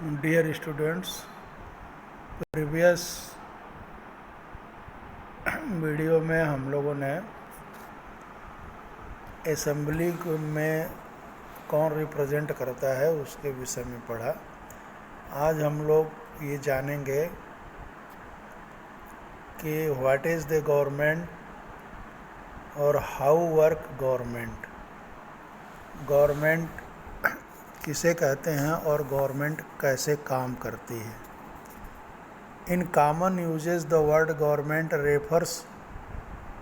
Dear students, previous video में हम लोगों ने असेंबली में कौन रिप्रेजेंट करता है उसके विषय में पढ़ा। आज हम लोग ये जानेंगे कि व्हाट इज़ द गवर्नमेंट और हाउ वर्क गवर्नमेंट। गवर्नमेंट किसे कहते हैं और गवर्नमेंट कैसे काम करती है। In common uses, the word government refers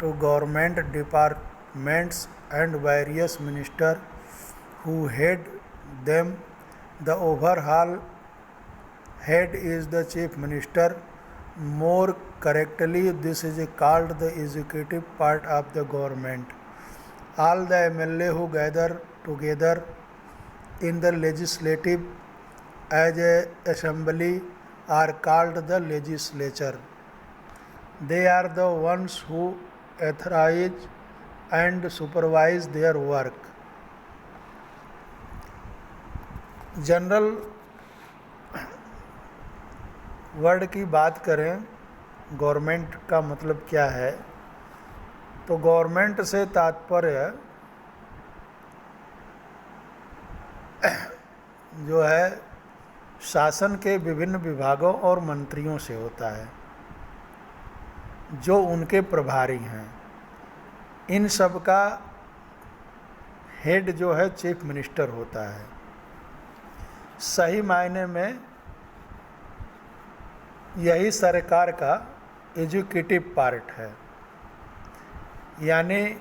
to government departments and various ministers who head them. The overall head is the chief minister. More correctly, this is called the executive part of the government. All the MLA who gather together in the legislative as a assembly are called the legislature. They are the ones who authorize and supervise their work. General word की बात करें, government का मतलब क्या है, तो government से तात्पर्य जो है शासन के विभिन्न विभागों और मंत्रियों से होता है जो उनके प्रभारी हैं। इन सब का हेड जो है चीफ मिनिस्टर होता है। सही मायने में यही सरकार का एग्जीक्यूटिव पार्ट है, यानी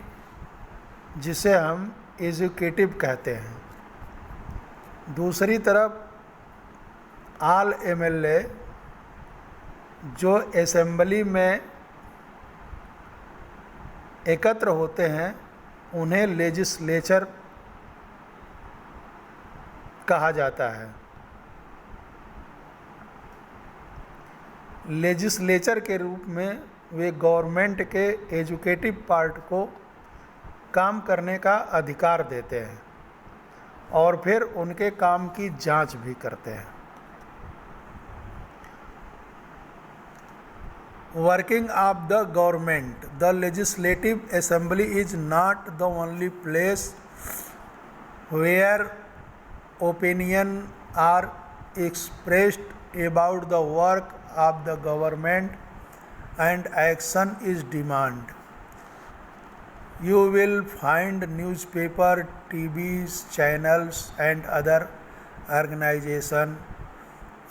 जिसे हम एग्जीक्यूटिव कहते हैं। दूसरी तरफ ऑल एमएलए जो असेंबली में एकत्र होते हैं उन्हें लेजिस्लेचर कहा जाता है। लेजिस्लेचर के रूप में वे गवर्नमेंट के एजुकेटिव पार्ट को काम करने का अधिकार देते हैं और फिर उनके काम की जांच भी करते हैं। Working of the government, the legislative assembly is not the only place where opinion are expressed about the work of the government and action is demanded. You will find newspaper, TV channels and other organizations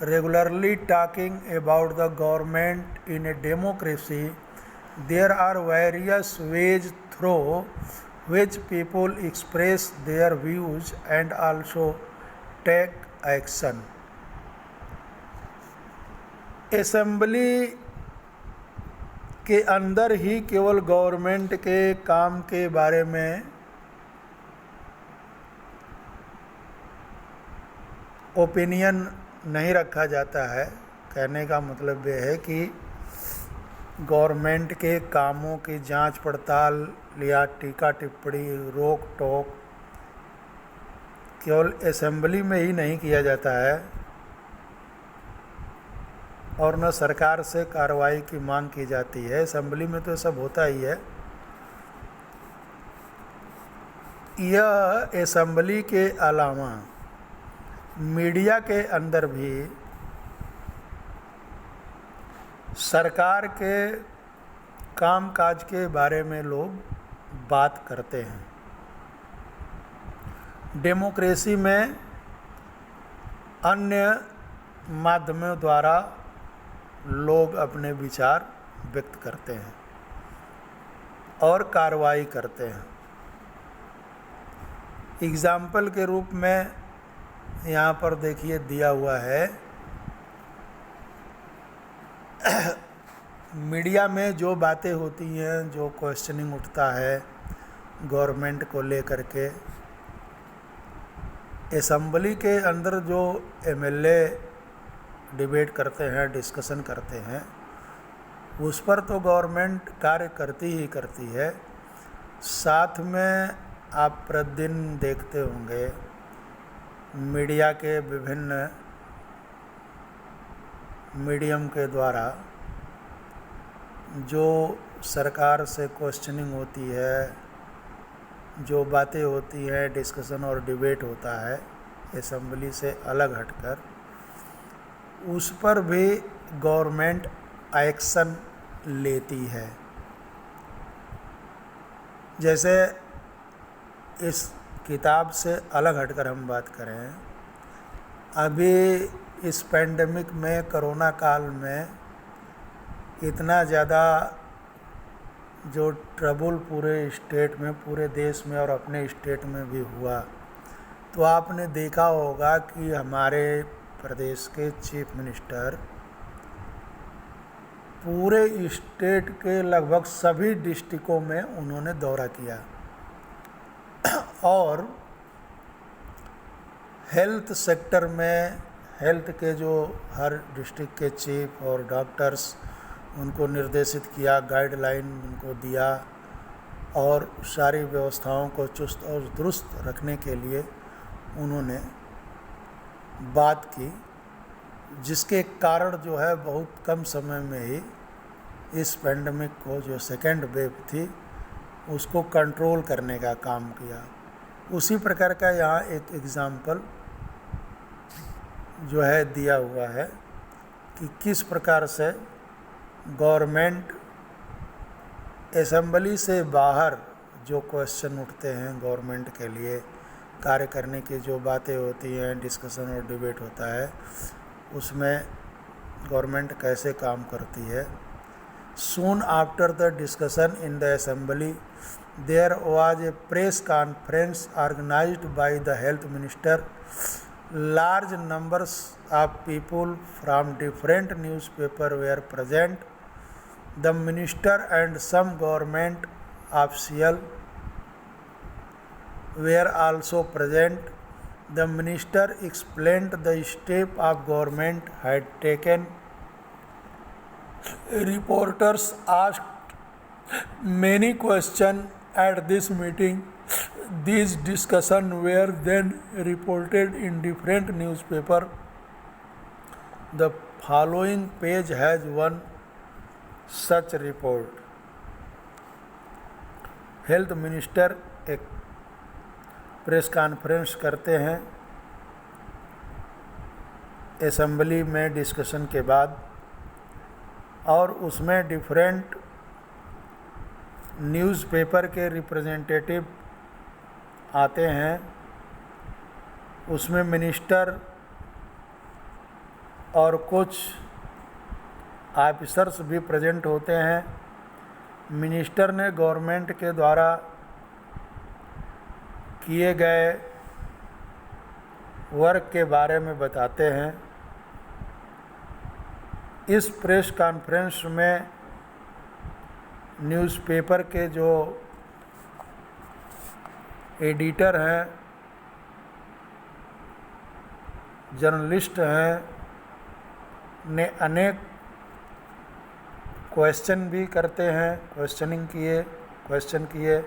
regularly talking about the government. In a democracy, there are various ways through which people express their views and also take action. Assembly के अंदर ही केवल government के काम के बारे में opinion नहीं रखा जाता है। कहने का मतलब यह है कि गवर्नमेंट के कामों की जांच पड़ताल या टीका टिप्पणी, रोक टोक केवल असेंबली में ही नहीं किया जाता है और न सरकार से कार्रवाई की मांग की जाती है। असेंबली में तो सब होता ही है। यह असेंबली के अलावा मीडिया के अंदर भी सरकार के कामकाज के बारे में लोग बात करते हैं। डेमोक्रेसी में अन्य माध्यमों द्वारा लोग अपने विचार व्यक्त करते हैं और कार्रवाई करते हैं। एग्जाम्पल के रूप में यहाँ पर देखिए दिया हुआ है, मीडिया में जो बातें होती हैं, जो क्वेश्चनिंग उठता है गवर्नमेंट को लेकर के, असेंबली के अंदर जो एमएलए डिबेट करते हैं, डिस्कशन करते हैं, उस पर तो गवर्नमेंट कार्य करती ही करती है। साथ में आप प्रतिदिन देखते होंगे मीडिया के विभिन्न मीडियम के द्वारा जो सरकार से क्वेश्चनिंग होती है, जो बातें होती हैं, डिस्कशन और डिबेट होता है असेंबली से अलग हटकर, उस पर भी गवर्नमेंट एक्शन लेती है। जैसे इस किताब से अलग हटकर हम बात करें, अभी इस पेंडेमिक में, कोरोना काल में इतना ज़्यादा जो ट्रबल पूरे स्टेट में, पूरे देश में और अपने स्टेट में भी हुआ, तो आपने देखा होगा कि हमारे प्रदेश के चीफ मिनिस्टर पूरे स्टेट के लगभग सभी डिस्ट्रिक्टों में उन्होंने दौरा किया और हेल्थ सेक्टर में, हेल्थ के जो हर डिस्ट्रिक्ट के चीफ और डॉक्टर्स, उनको निर्देशित किया, गाइडलाइन उनको दिया और सारी व्यवस्थाओं को चुस्त और दुरुस्त रखने के लिए उन्होंने बात की, जिसके कारण जो है बहुत कम समय में ही इस पेंडेमिक को, जो सेकेंड वेव थी, उसको कंट्रोल करने का काम किया। उसी प्रकार का यहाँ एक एग्ज़ाम्पल जो है दिया हुआ है कि किस प्रकार से गवर्नमेंट असेंबली से बाहर जो क्वेश्चन उठते हैं गवर्नमेंट के लिए, कार्य करने की जो बातें होती हैं, डिस्कशन और डिबेट होता है, उसमें गवर्नमेंट कैसे काम करती है। Soon after the discussion in the assembly, there was a press conference organized by the health minister. Large numbers of people from different newspapers were present. The minister and some government officials were also present. The minister explained the step of government had taken. Reporters asked many questions at this meeting. These discussions were then reported in different newspapers. The following page has one such report. Health minister एक press conference करते हैं assembly में discussion के बाद, और उसमें different newspaper के representative आते हैं। उसमें मिनिस्टर और कुछ ऑफिसर्स भी प्रेजेंट होते हैं। मिनिस्टर ने गवर्नमेंट के द्वारा किए गए वर्क के बारे में बताते हैं। इस प्रेस कॉन्फ्रेंस में न्यूज़पेपर के जो एडिटर हैं, जर्नलिस्ट हैं, ने अनेक क्वेश्चन भी करते हैं, क्वेश्चन किए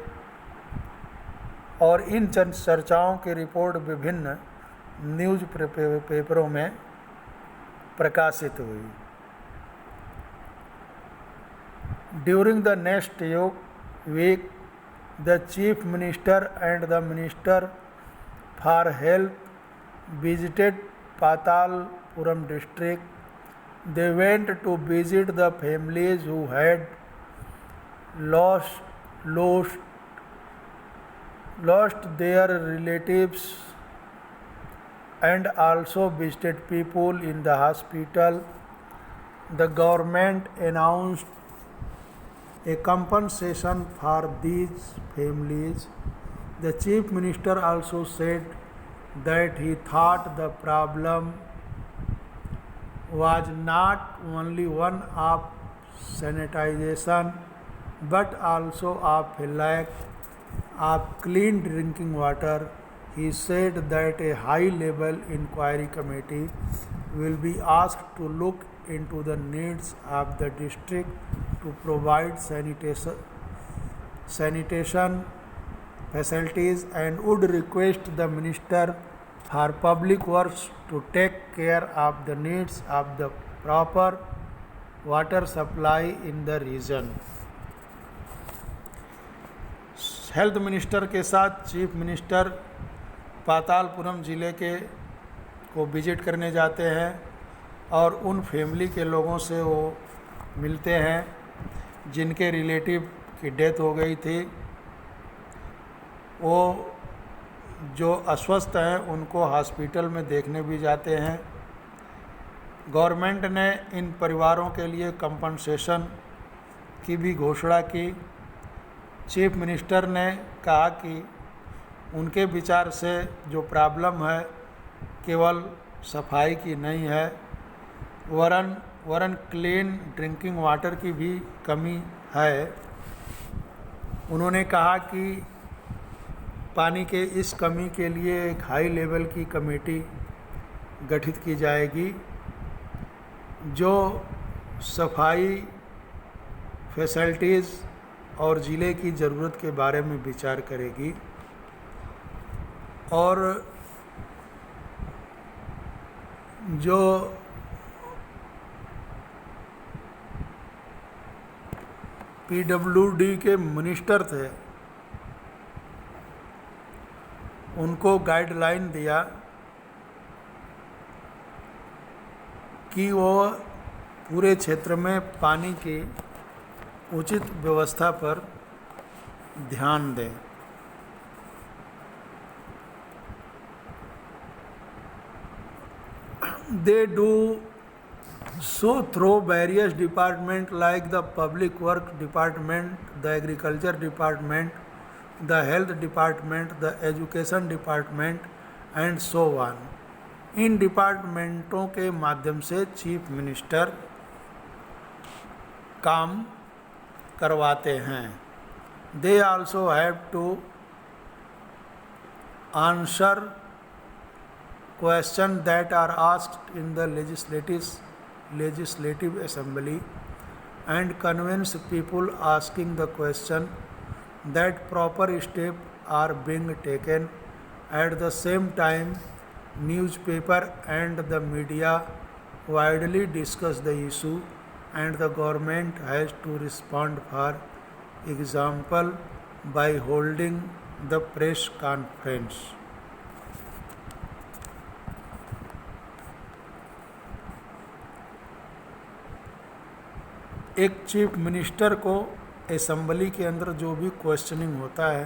और इन चर्चाओं की रिपोर्ट विभिन्न न्यूज़ पेपरों में प्रकाशित हुई। During the next week, the Chief Minister and the Minister for Health visited Patalpuram district. They went to visit the families who had lost their relatives and also visited people in the hospital. The government announced a compensation for these families. The Chief Minister also said that he thought the problem was not only one of sanitization but also of a lack of clean drinking water. He said that a high-level inquiry committee will be asked to look into the needs of the district to provide sanitation facilities and would request the Minister for Public Works to take care of the needs of the proper water supply in the region. Health minister के साथ chief minister पातालपुरम ज़िले के को visit करने जाते हैं और उन फैमिली के लोगों से वो मिलते हैं जिनके रिलेटिव की डेथ हो गई थी। वो जो अस्वस्थ हैं उनको हॉस्पिटल में देखने भी जाते हैं। गवर्नमेंट ने इन परिवारों के लिए कंपनसेशन की भी घोषणा की। चीफ मिनिस्टर ने कहा कि उनके विचार से जो प्रॉब्लम है केवल सफाई की नहीं है, वरन क्लीन ड्रिंकिंग वाटर की भी कमी है। उन्होंने कहा कि पानी के इस कमी के लिए एक हाई लेवल की कमेटी गठित की जाएगी जो सफाई फैसिलिटीज़ और ज़िले की ज़रूरत के बारे में विचार करेगी और जो पीडब्ल्यूडी के मिनिस्टर थे उनको गाइडलाइन दिया कि वो पूरे क्षेत्र में पानी की उचित व्यवस्था पर ध्यान दें। They do so through various departments like the Public Work Department, the Agriculture Department, the Health Department, the Education Department and so on. इन डिपार्टमेंटों के माध्यम से चीफ मिनिस्टर काम करवाते हैं। They also have to answer questions that are asked in the legislative assembly and convince people asking the question that proper steps are being taken. At the same time, newspaper and the media widely discuss the issue and the government has to respond, for example, by holding the press conference. एक chief minister को assembly के अंदर जो भी questioning होता है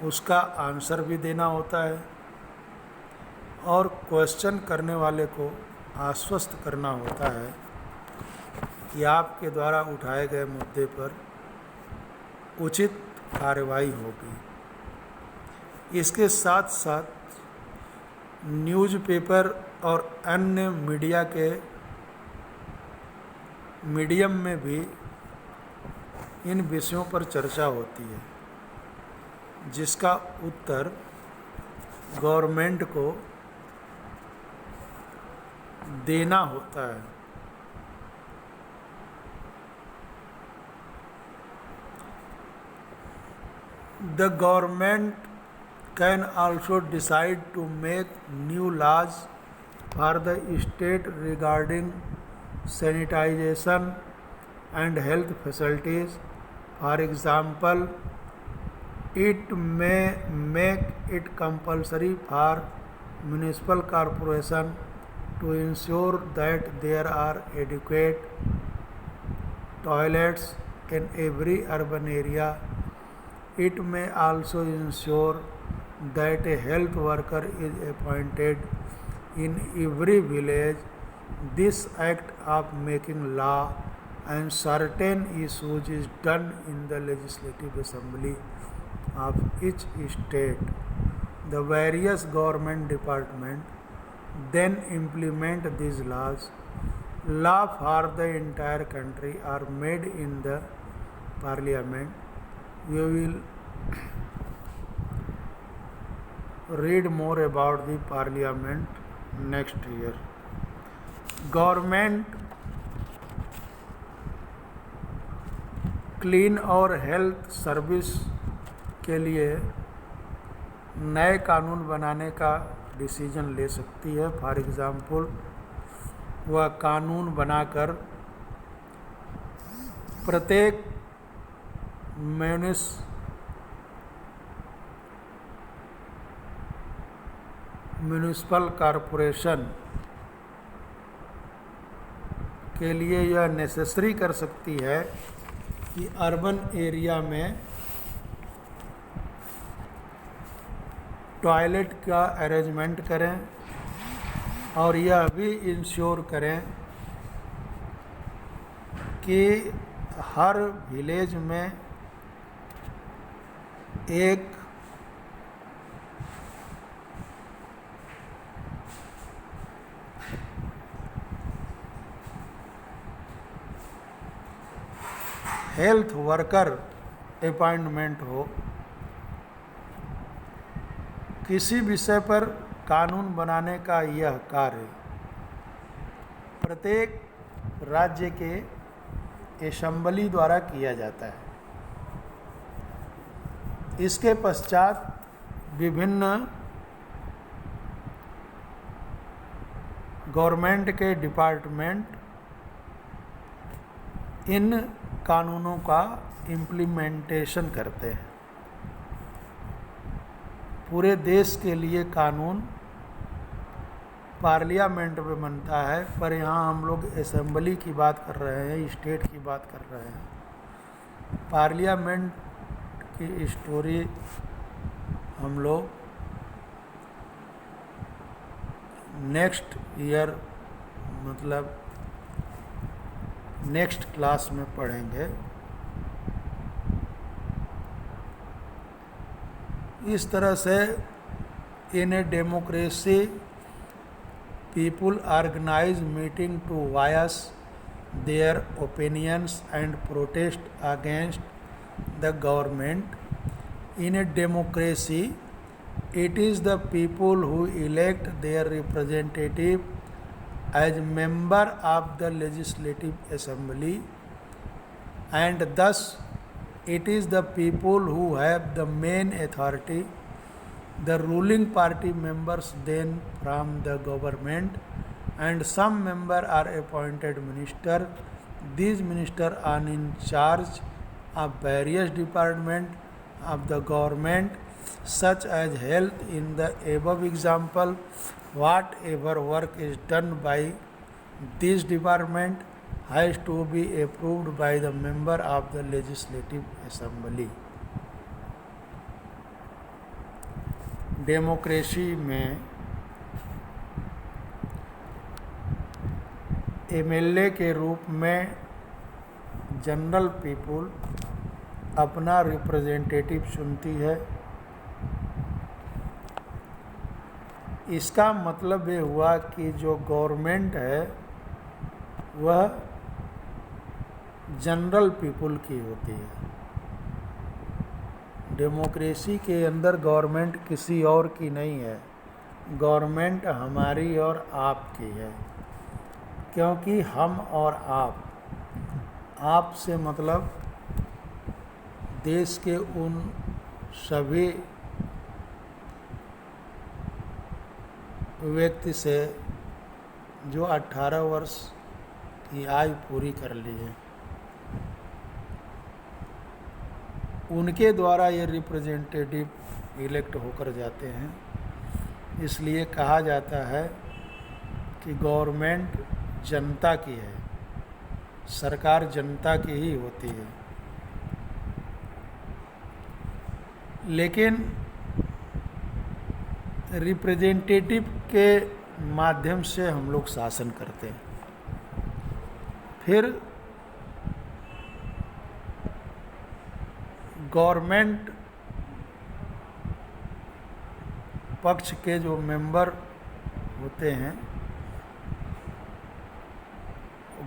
उसका answer भी देना होता है और क्वेश्चन करने वाले को आश्वस्त करना होता है कि आपके द्वारा उठाए गए मुद्दे पर उचित कार्रवाई होगी। इसके साथ साथ न्यूज़पेपर और अन्य मीडिया के मीडियम में भी इन विषयों पर चर्चा होती है जिसका उत्तर गवर्नमेंट को देना होता है। The government can also decide to make new laws for the state regarding sanitization and health facilities. For example, it may make it compulsory for municipal corporation to ensure that there are adequate toilets in every urban area. It may also ensure that a health worker is appointed in every village. This act of making law and certain issues is done in the legislative assembly of each state. The various government departments then implement these laws. Law for the entire country are made in the parliament. We will read more about the parliament next year. Government clean और health service के लिए नए कानून बनाने का decision ले सकती है। फॉर एग्ज़ाम्पल, वह कानून बनाकर प्रत्येक म्यूनिसिपल कॉरपोरेशन के लिए यह नेसेसरी कर सकती है कि अर्बन एरिया में टॉयलेट का अरेंजमेंट करें और यह भी इंश्योर करें कि हर विलेज में एक हेल्थ वर्कर अपॉइंटमेंट हो। किसी विषय पर कानून बनाने का यह कार्य प्रत्येक राज्य के असेंबली द्वारा किया जाता है। इसके पश्चात विभिन्न गवर्नमेंट के डिपार्टमेंट इन कानूनों का इम्प्लीमेंटेशन करते हैं। पूरे देश के लिए कानून पार्लियामेंट में बनता है, पर यहाँ हम लोग असेंबली की बात कर रहे हैं, स्टेट की बात कर रहे हैं। पार्लियामेंट की स्टोरी हम लोग नेक्स्ट ईयर मतलब नेक्स्ट क्लास में पढ़ेंगे। इस तरह से in a democracy people organize meeting to voice their opinions and protest against the government. In a democracy, it is the people who elect their representative as member of the legislative assembly, and thus it is the people who have the main authority. The ruling party members then from the government, and some members are appointed minister. These ministers are in charge of various departments of the government, such as health. In the above example, whatever work is done by this department has to be approved by the member of the legislative assembly. Democracy में MLA के रूप में general people अपना representative चुनती है। इसका मतलब ये हुआ कि जो गवर्नमेंट है वह जनरल पीपुल की होती है। डेमोक्रेसी के अंदर गवर्नमेंट किसी और की नहीं है, गवर्नमेंट हमारी और आपकी है, क्योंकि हम और आप से मतलब देश के उन सभी व्यक्ति से जो 18 वर्ष की आयु पूरी कर ली है, उनके द्वारा ये रिप्रेजेंटेटिव इलेक्ट होकर जाते हैं। इसलिए कहा जाता है कि गवर्नमेंट जनता की है, सरकार जनता की ही होती है। लेकिन रिप्रेजेंटेटिव के माध्यम से हम लोग शासन करते हैं। फिर गवर्नमेंट पक्ष के जो मेंबर होते हैं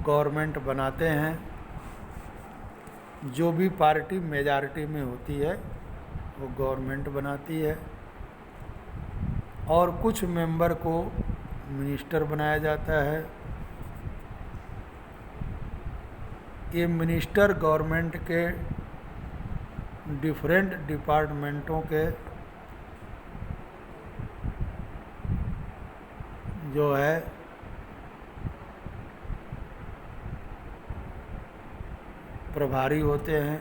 गवर्नमेंट बनाते हैं। जो भी पार्टी मेजॉरिटी में होती है वो गवर्नमेंट बनाती है, और कुछ मेंबर को मिनिस्टर बनाया जाता है। ये मिनिस्टर गवर्नमेंट के डिफरेंट डिपार्टमेंटों के जो है प्रभारी होते हैं।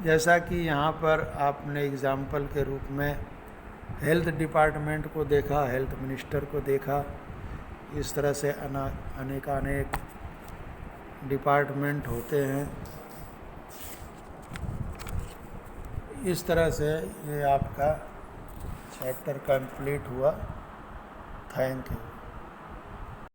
जैसा कि यहाँ पर आपने एग्ज़ाम्पल के रूप में हेल्थ डिपार्टमेंट को देखा, हेल्थ मिनिस्टर को देखा, इस तरह से अनेकानेक डिपार्टमेंट होते हैं। इस तरह से ये आपका चैप्टर कंप्लीट हुआ। Thank you.